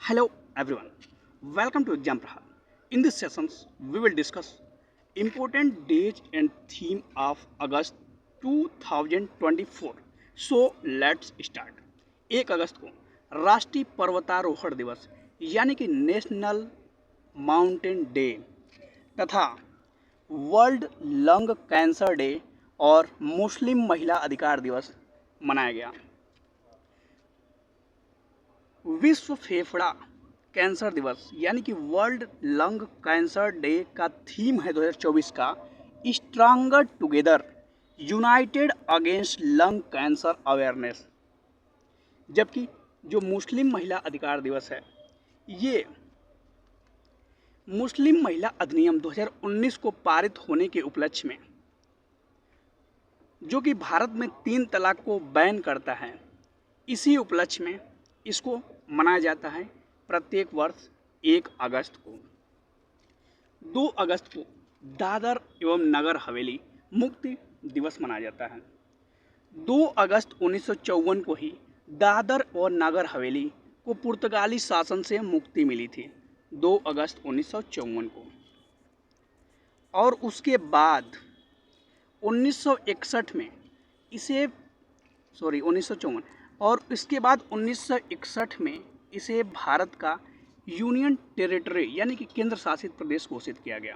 Hello everyone, welcome to Exam Prahar. In this sessions, we will discuss important dates and theme of August 2024. So let's start. 1 अगस्त को राष्ट्रीय पर्वतारोहण दिवस यानी कि national mountain day तथा world lung cancer day और मुस्लिम महिला अधिकार दिवस मनाया गया। विश्व फेफड़ा कैंसर दिवस यानी कि वर्ल्ड लंग कैंसर डे का थीम है 2024 का stronger together United against lung cancer awareness. जबकि जो मुस्लिम महिला अधिकार दिवस है ये मुस्लिम महिला अधिनियम 2019 को पारित होने के उपलक्ष्य में, जो कि भारत में 3 तलाक को बैन करता है, इसी उपलक्ष्य में इसको मनाया जाता है प्रत्येक वर्ष 1 अगस्त को। 2 अगस्त को दादर एवं नगर हवेली मुक्ति दिवस मनाया जाता है। 2 अगस्त 1954 को ही दादर और नगर हवेली को पुर्तगाली शासन से मुक्ति मिली थी, 2 अगस्त 1954 को। और उसके बाद 1961 में इसे 1954 और इसके बाद 1961 में इसे भारत का यूनियन टेरिटरी यानी कि केंद्र शासित प्रदेश घोषित किया गया।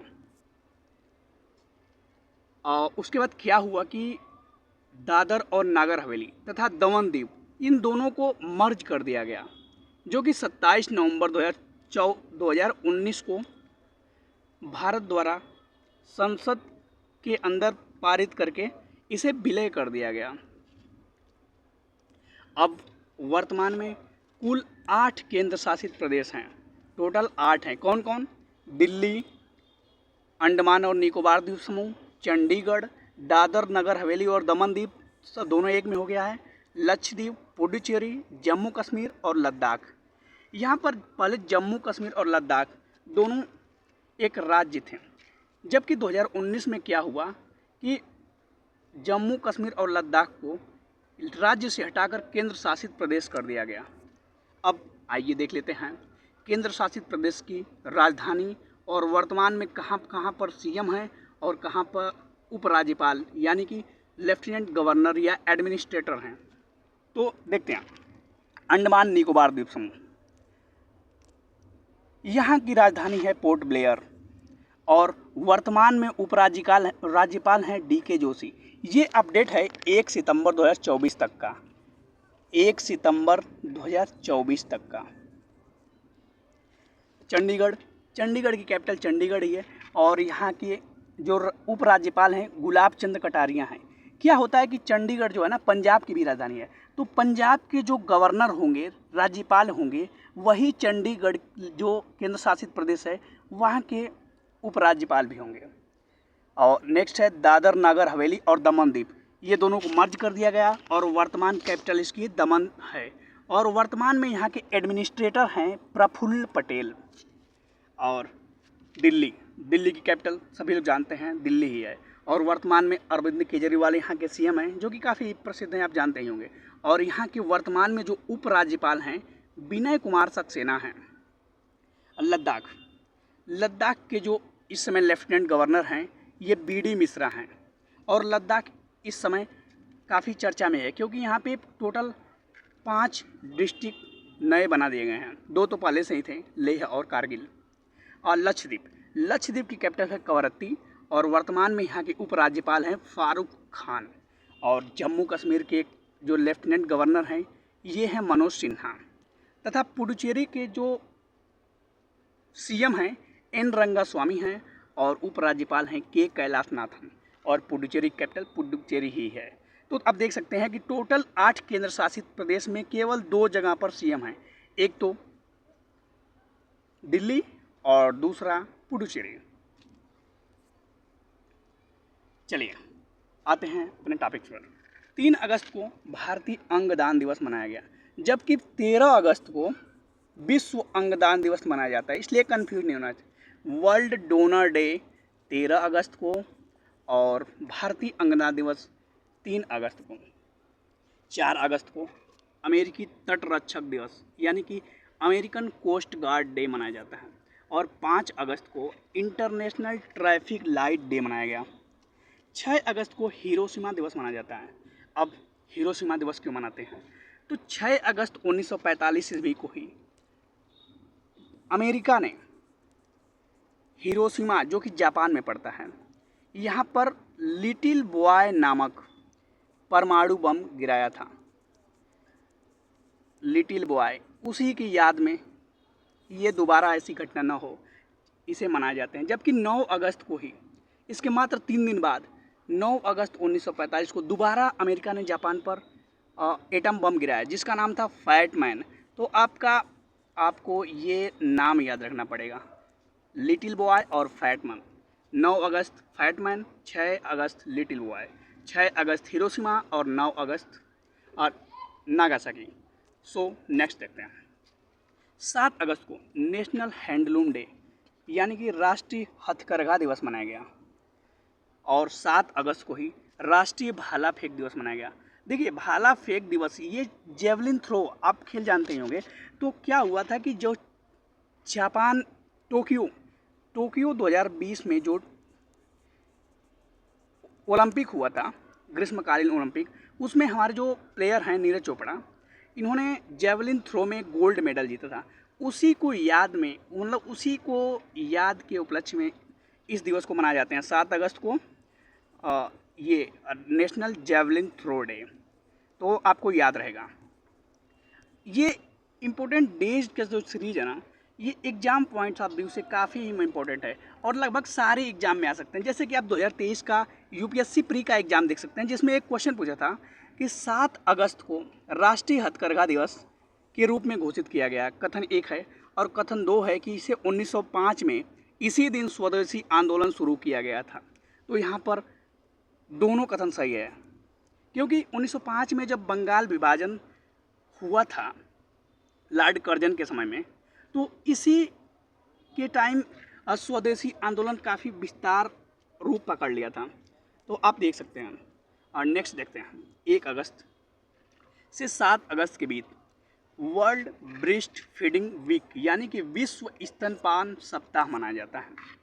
उसके बाद क्या हुआ कि दादर और नागर हवेली तथा दमन दीव इन दोनों को मर्ज कर दिया गया, जो कि 27 नवंबर 2019 को भारत द्वारा संसद के अंदर पारित करके इसे विलय कर दिया गया। अब वर्तमान में कुल 8 केंद्र शासित प्रदेश हैं, टोटल 8 हैं। कौन कौन? दिल्ली, अंडमान और निकोबार द्वीप समूह, चंडीगढ़, दादर नगर हवेली और दमन दीप दोनों एक में हो गया है, लक्षद्वीप, पुडुचेरी, जम्मू कश्मीर और लद्दाख। यहाँ पर पहले जम्मू कश्मीर और लद्दाख दोनों एक राज्य थे, जबकि 2019 में क्या हुआ कि जम्मू कश्मीर और लद्दाख को राज्य से हटाकर केंद्र शासित प्रदेश कर दिया गया। अब आइए देख लेते हैं केंद्र शासित प्रदेश की राजधानी और वर्तमान में कहाँ कहाँ पर सीएम हैं और कहाँ पर उपराज्यपाल यानी कि लेफ्टिनेंट गवर्नर या एडमिनिस्ट्रेटर हैं। तो देखते हैं अंडमान निकोबार द्वीप समूह, यहाँ की राजधानी है पोर्ट ब्लेयर और वर्तमान में राज्यपाल हैं डीके जोशी। ये अपडेट है 1 सितंबर 2024 तक का, 1 सितंबर 2024 तक का। चंडीगढ़ की कैपिटल चंडीगढ़ ही है और यहाँ के जो उपराज्यपाल हैं गुलाब चंद कटारिया हैं। क्या होता है कि चंडीगढ़ जो है ना पंजाब की भी राजधानी है, तो पंजाब के जो गवर्नर होंगे, राज्यपाल होंगे, वही चंडीगढ़ जो केंद्र शासित प्रदेश है वहाँ के उपराज्यपाल भी होंगे। और नेक्स्ट है दादर नगर हवेली और दमन दीप, ये दोनों को मर्ज कर दिया गया और वर्तमान कैपिटल इसकी दमन है और वर्तमान में यहाँ के एडमिनिस्ट्रेटर हैं प्रफुल्ल पटेल। और दिल्ली की कैपिटल सभी लोग जानते हैं दिल्ली ही है और वर्तमान में अरविंद केजरीवाल यहाँ के सीएम हैं, जो कि काफ़ी प्रसिद्ध हैं, आप जानते ही होंगे। और यहाँ के वर्तमान में जो उपराज्यपाल हैं विनय कुमार सक्सेना हैं। लद्दाख के जो इस समय लेफ्टिनेंट गवर्नर हैं ये बीडी मिश्रा हैं और लद्दाख इस समय काफ़ी चर्चा में है क्योंकि यहाँ पे टोटल 5 डिस्ट्रिक्ट नए बना दिए गए हैं, 2 तो पहले से ही थे, लेह और कारगिल। और लक्षद्वीप की कैपिटल है कवरत्ती और वर्तमान में यहाँ के उपराज्यपाल हैं फारूक खान। और जम्मू कश्मीर के जो लेफ्टिनेंट गवर्नर हैं ये हैं मनोज सिन्हा तथा पुडुचेरी के जो सीएम हैं एन रंगास्वामी हैं और उपराज्यपाल हैं के कैलाशनाथन और पुडुचेरी कैपिटल पुडुचेरी ही है। तो अब देख सकते हैं कि टोटल 8 केंद्र शासित प्रदेश में केवल 2 जगह पर सीएम हैं, एक तो दिल्ली और दूसरा पुडुचेरी। चलिए आते हैं अपने टॉपिक्स पर। 3 अगस्त को भारतीय अंगदान दिवस मनाया गया, जबकि 13 अगस्त को विश्व अंगदान दिवस मनाया जाता है, इसलिए कंफ्यूज नहीं होना चाहिए। वर्ल्ड डोनर डे 13 अगस्त को और भारतीय अंगदान दिवस 3 अगस्त को। 4 अगस्त को अमेरिकी तटरक्षक दिवस यानी कि अमेरिकन कोस्ट गार्ड डे मनाया जाता है। और 5 अगस्त को इंटरनेशनल ट्रैफिक लाइट डे मनाया गया। 6 अगस्त को हिरोशिमा दिवस मनाया जाता है। अब हिरोशिमा दिवस क्यों मनाते हैं? तो 6 अगस्त 1945 ईस्वी को ही अमेरिका ने हिरोशिमा, जो कि जापान में पड़ता है, यहाँ पर लिटिल बॉय नामक परमाणु बम गिराया था। लिटिल बॉय, उसी की याद में ये दोबारा ऐसी घटना न हो, इसे मनाए जाते हैं। जबकि 9 अगस्त को ही, इसके मात्र 3 दिन बाद 9 अगस्त 1945 को दोबारा अमेरिका ने जापान पर एटम बम गिराया, जिसका नाम था फैट मैन। तो आपको ये नाम याद रखना पड़ेगा, लिटिल बॉय और फैट मैन। 9 अगस्त फैट मैन, 6 अगस्त लिटिल बॉय, 6 अगस्त हिरोशिमा और 9 अगस्त नागासाकी। सो नेक्स्ट देखते हैं। 7 अगस्त को नेशनल हैंडलूम डे यानी कि राष्ट्रीय हथकरघा दिवस मनाया गया। और 7 अगस्त को ही राष्ट्रीय भाला फेंक दिवस मनाया गया। देखिए, भाला फेंक दिवस, ये जेवलिन थ्रो आप खेल जानते ही होंगे। तो क्या हुआ था कि जो जापान टोक्यो 2020 में जो ओलंपिक हुआ था, ग्रीष्मकालीन ओलंपिक, उसमें हमारे जो प्लेयर हैं नीरज चोपड़ा, इन्होंने जेवलिन थ्रो में गोल्ड मेडल जीता था। उसी को याद में, मतलब उसी को याद के उपलक्ष्य में इस दिवस को मनाए जाते हैं। 7 अगस्त को ये नेशनल जेवलिन थ्रो डे, तो आपको याद रहेगा। ये इम्पोर्टेंट डेज का जो सीरीज है ना, ये एग्जाम पॉइंट्स ऑफ व्यू से काफ़ी इम्पोर्टेंट है और लगभग सारे एग्जाम में आ सकते हैं। जैसे कि आप 2023 का यूपीएससी प्री का एग्जाम देख सकते हैं, जिसमें एक क्वेश्चन पूछा था कि 7 अगस्त को राष्ट्रीय हथकरघा दिवस के रूप में घोषित किया गया। कथन 1 है और कथन 2 है कि इसे 1905 में इसी दिन स्वदेशी आंदोलन शुरू किया गया था। तो यहाँ पर दोनों कथन सही है, क्योंकि 1905 में जब बंगाल विभाजन हुआ था लॉर्ड कर्जन के समय में, तो इसी के टाइम स्वदेशी आंदोलन काफ़ी विस्तार रूप पकड़ लिया था। तो आप देख सकते हैं। और नेक्स्ट देखते हैं। 1 अगस्त से 7 अगस्त के बीच वर्ल्ड ब्रेस्ट फीडिंग वीक यानी कि विश्व स्तनपान सप्ताह मनाया जाता है।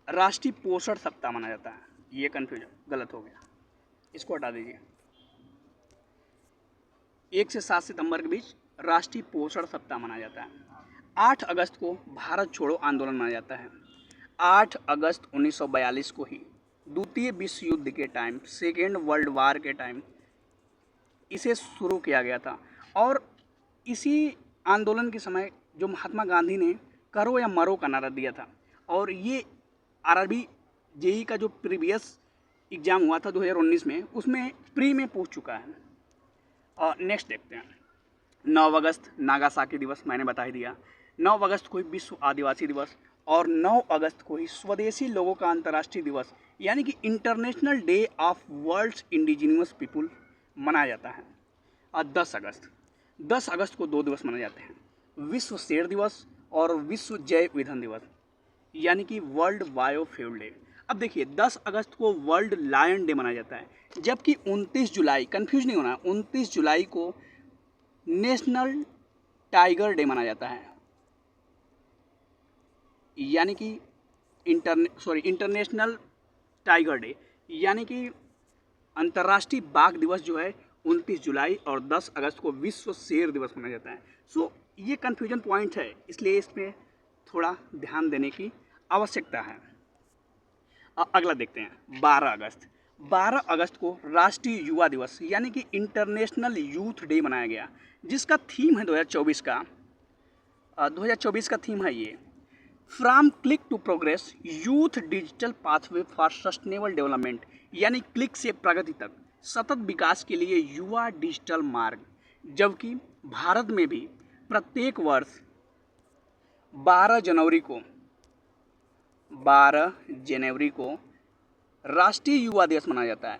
राष्ट्रीय पोषण सप्ताह मनाया जाता है। ये कन्फ्यूजन गलत हो गया, इसको हटा दीजिए। 1 से 7 सितंबर के बीच राष्ट्रीय पोषण सप्ताह मनाया जाता है। 8 अगस्त को भारत छोड़ो आंदोलन मनाया जाता है। 8 अगस्त 1942 को ही द्वितीय विश्व युद्ध के टाइम, सेकेंड वर्ल्ड वार के टाइम इसे शुरू किया गया था। और इसी आंदोलन के समय जो महात्मा गांधी ने करो या मरो का नारा दिया था, और ये आरआरबी जेई का जो प्रीवियस एग्ज़ाम हुआ था 2019 में, उसमें प्री में पूछ चुका है। और नेक्स्ट देखते हैं। 9 अगस्त नागासाकी दिवस, मैंने बता ही दिया। 9 अगस्त को ही विश्व आदिवासी दिवस और 9 अगस्त को ही स्वदेशी लोगों का अंतर्राष्ट्रीय दिवस यानी कि international day of world's indigenous people मनाया जाता है। और 10 अगस्त को 2 दिवस मनाए जाते हैं, विश्व शेर दिवस और विश्व जैव ईंधन दिवस यानी कि वर्ल्ड बायोफ्यूल डे। अब देखिए, 10 अगस्त को वर्ल्ड लायन डे मनाया जाता है, जबकि 29 जुलाई, कंफ्यूज नहीं होना, 29 जुलाई को नेशनल टाइगर डे मनाया जाता है, यानी कि इंटरनेशनल टाइगर डे यानी कि अंतर्राष्ट्रीय बाघ दिवस जो है 29 जुलाई, और 10 अगस्त को विश्व शेर दिवस मनाया जाता है। सो ये कन्फ्यूजन पॉइंट है, इसलिए इसमें थोड़ा ध्यान देने की आवश्यकता है। अगला देखते हैं। 12 अगस्त को राष्ट्रीय युवा दिवस यानी कि इंटरनेशनल यूथ डे मनाया गया, जिसका थीम है 2024 का थीम है ये, from click to progress youth digital pathway for sustainable development यानी क्लिक से प्रगति तक सतत विकास के लिए युवा डिजिटल मार्ग। जबकि भारत में भी प्रत्येक वर्ष 12 जनवरी को राष्ट्रीय युवा दिवस मनाया जाता है।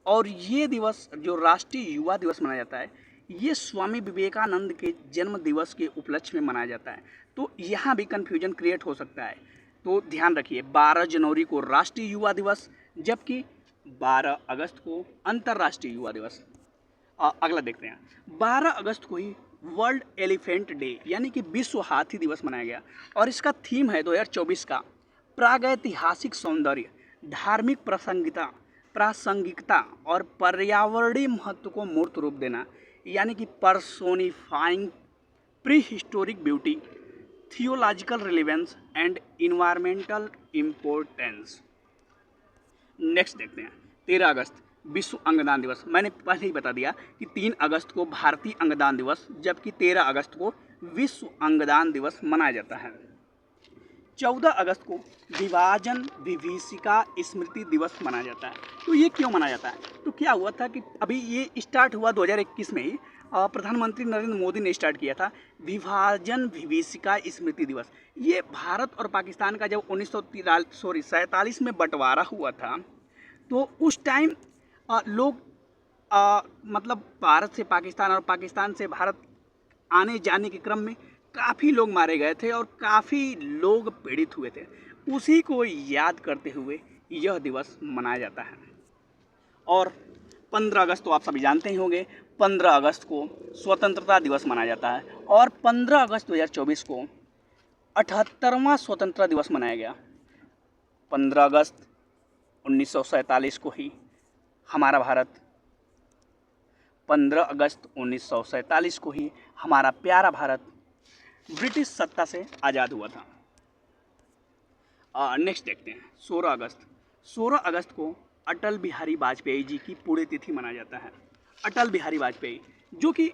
और ये दिवस, जो राष्ट्रीय युवा दिवस मनाया जाता है, ये स्वामी विवेकानंद के जन्म दिवस के उपलक्ष्य में मनाया जाता है। तो यहाँ भी कन्फ्यूजन क्रिएट हो सकता है, तो ध्यान रखिए। 12 जनवरी को राष्ट्रीय युवा दिवस, जबकि 12 अगस्त को अंतर्राष्ट्रीय युवा दिवस। अगला देखते हैं। 12 अगस्त को ही वर्ल्ड एलिफेंट डे यानी कि विश्व हाथी दिवस मनाया गया और इसका थीम है 2024 का प्रागैतिहासिक सौंदर्य, धार्मिक प्रासंगिकता और पर्यावरणीय महत्व को मूर्त रूप देना, यानी कि personifying pre historic beauty, theological relevance and environmental importance. Next देखते हैं। 13 अगस्त विश्व अंगदान दिवस। मैंने पहले ही बता दिया कि 3 अगस्त को भारतीय अंगदान दिवस, जबकि 13 अगस्त को विश्व अंगदान दिवस मनाया जाता है। 14 अगस्त को विभाजन विभीषिका स्मृति दिवस मनाया जाता है। तो ये क्यों मनाया जाता है? तो क्या हुआ था कि अभी ये स्टार्ट हुआ 2021 में ही, प्रधानमंत्री नरेंद्र मोदी ने स्टार्ट किया था विभाजन विभीषिका स्मृति दिवस। ये भारत और पाकिस्तान का जब 1947 में बंटवारा हुआ था, तो उस टाइम लोग मतलब भारत से पाकिस्तान और पाकिस्तान से भारत आने जाने के क्रम में काफ़ी लोग मारे गए थे और काफ़ी लोग पीड़ित हुए थे। उसी को याद करते हुए यह दिवस मनाया जाता है। और 15 अगस्त तो आप सभी जानते ही होंगे, 15 अगस्त को स्वतंत्रता दिवस मनाया जाता है और 15 अगस्त 2024 को 78वां स्वतंत्रता दिवस मनाया गया। 15 अगस्त 1947 को ही हमारा भारत, 15 अगस्त 1947 को ही हमारा प्यारा भारत ब्रिटिश सत्ता से आज़ाद हुआ था। नेक्स्ट देखते हैं। 16 अगस्त। 16 अगस्त को अटल बिहारी वाजपेयी जी की पुण्यतिथि मनाया जाता है। अटल बिहारी वाजपेयी जो कि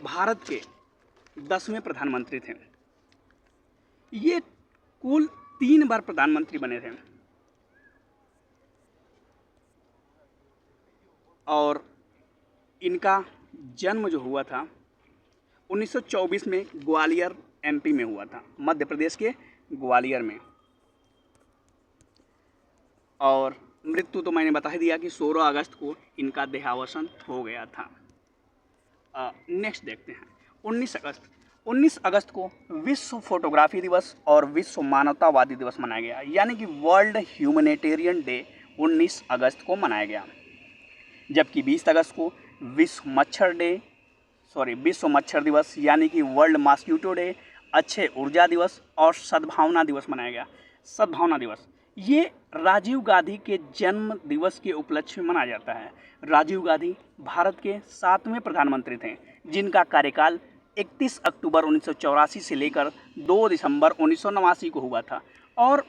भारत के 10वें प्रधानमंत्री थे। ये कुल 3 बार प्रधानमंत्री बने थे और इनका जन्म जो हुआ था 1924 में ग्वालियर एमपी में हुआ था, मध्य प्रदेश के ग्वालियर में। और मृत्यु तो मैंने बता ही दिया कि 16 अगस्त को इनका देहावसान हो गया था। नेक्स्ट देखते हैं। 19 अगस्त। 19 अगस्त को विश्व फोटोग्राफी दिवस और विश्व मानवतावादी दिवस मनाया गया, यानी कि वर्ल्ड ह्यूमैनिटेरियन डे 19 अगस्त को मनाया गया। जबकि 20 अगस्त को विश्व मच्छर दिवस यानी कि वर्ल्ड मॉस्किटो डे, अच्छे ऊर्जा दिवस और सद्भावना दिवस मनाया गया। सद्भावना दिवस ये राजीव गांधी के जन्म दिवस के उपलक्ष्य में मनाया जाता है। राजीव गांधी भारत के 7वें प्रधानमंत्री थे, जिनका कार्यकाल 31 अक्टूबर 1984 से लेकर 2 दिसंबर 1989 को हुआ था। और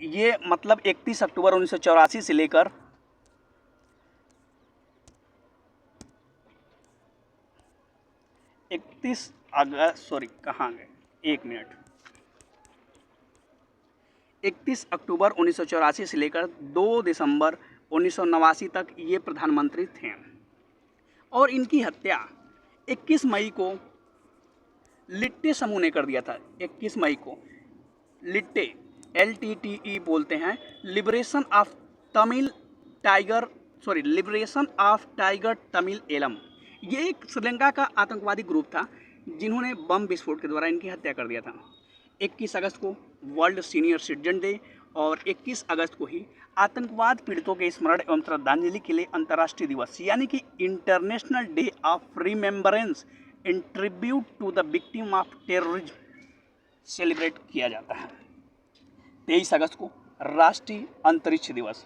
ये मतलब 31 अक्टूबर 1984 से लेकर 31 अक्टूबर 1984 से लेकर 2 दिसंबर 1989 तक ये प्रधानमंत्री थे। और इनकी हत्या 21 मई को लिट्टे समूह ने कर दिया था। 21 मई को लिट्टे LTTE बोलते हैं, liberation of tiger Tamil Eelam. ये एक श्रीलंका का आतंकवादी ग्रुप था जिन्होंने बम विस्फोट के द्वारा इनकी हत्या कर दिया था। 21 अगस्त को वर्ल्ड सीनियर सिटीजन डे और 21 अगस्त को ही आतंकवाद पीड़ितों के स्मरण एवं श्रद्धांजलि के लिए अंतर्राष्ट्रीय दिवस यानी कि international day of remembrance in tribute to the victim of terrorism celebrate किया जाता है। 23 अगस्त को राष्ट्रीय अंतरिक्ष दिवस।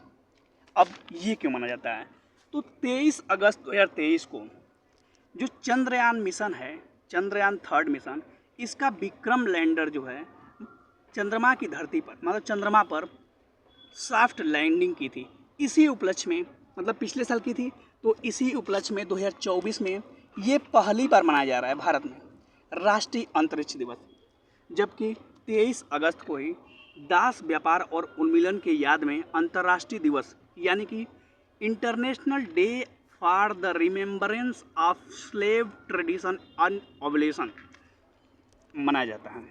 अब ये क्यों माना जाता है? तो 23 अगस्त 2023 को जो चंद्रयान मिशन है, चंद्रयान 3 मिशन, इसका विक्रम लैंडर जो है चंद्रमा की धरती पर, मतलब चंद्रमा पर सॉफ्ट लैंडिंग की थी। इसी उपलक्ष्य में, मतलब पिछले साल की थी, तो इसी उपलक्ष्य में 2024 में ये पहली बार मनाया जा रहा है भारत में राष्ट्रीय अंतरिक्ष दिवस। जबकि 23 अगस्त को ही दास व्यापार और उन्मूलन के याद में अंतर्राष्ट्रीय दिवस यानी कि international day for the remembrance of slave tradition and abolition मनाया जाता है।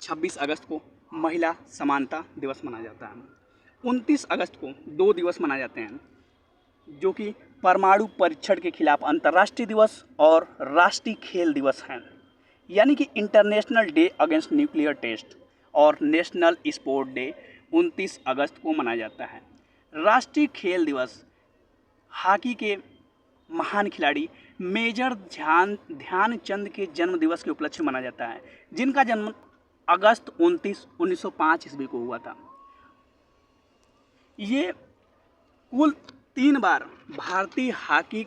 26 अगस्त को महिला समानता दिवस मनाया जाता है। 29 अगस्त को 2 दिवस मनाए जाते हैं जो कि परमाणु परीक्षण के खिलाफ अंतर्राष्ट्रीय दिवस और राष्ट्रीय खेल दिवस हैं, यानी कि international day against nuclear test. और नेशनल स्पोर्ट डे 29 अगस्त को मनाया जाता है। राष्ट्रीय खेल दिवस हॉकी के महान खिलाड़ी मेजर ध्यानचंद के जन्म दिवस के उपलक्ष्य में मनाया जाता है, जिनका जन्म अगस्त 29, 1905 ईस्वी को हुआ था। ये कुल 3 बार भारतीय हॉकी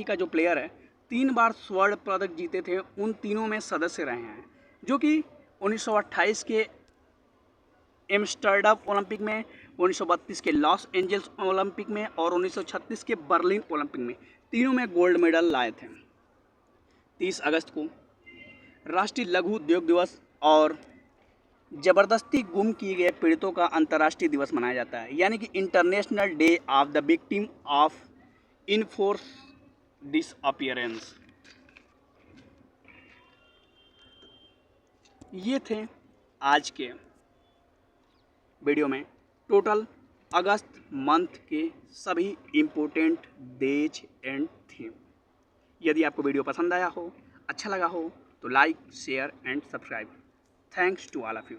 का जो प्लेयर है 3 बार स्वर्ण पदक जीते थे, उन तीनों में सदस्य रहे हैं, जो कि 1928 के एम्स्टर्डम ओलंपिक में, 1932 के लॉस एंजल्स ओलंपिक में और 1936 के बर्लिन ओलंपिक में, तीनों में गोल्ड मेडल लाए थे। 30 अगस्त को राष्ट्रीय लघु उद्योग दिवस और जबरदस्ती गुम किए गए पीड़ितों का अंतर्राष्ट्रीय दिवस मनाया जाता है, यानी कि international day of the victim of enforce disappearance. ये थे आज के वीडियो में टोटल अगस्त मंथ के सभी इम्पोर्टेंट डेज एंड थीम। यदि आपको वीडियो पसंद आया हो, अच्छा लगा हो, तो like, share and subscribe. Thanks to all of you.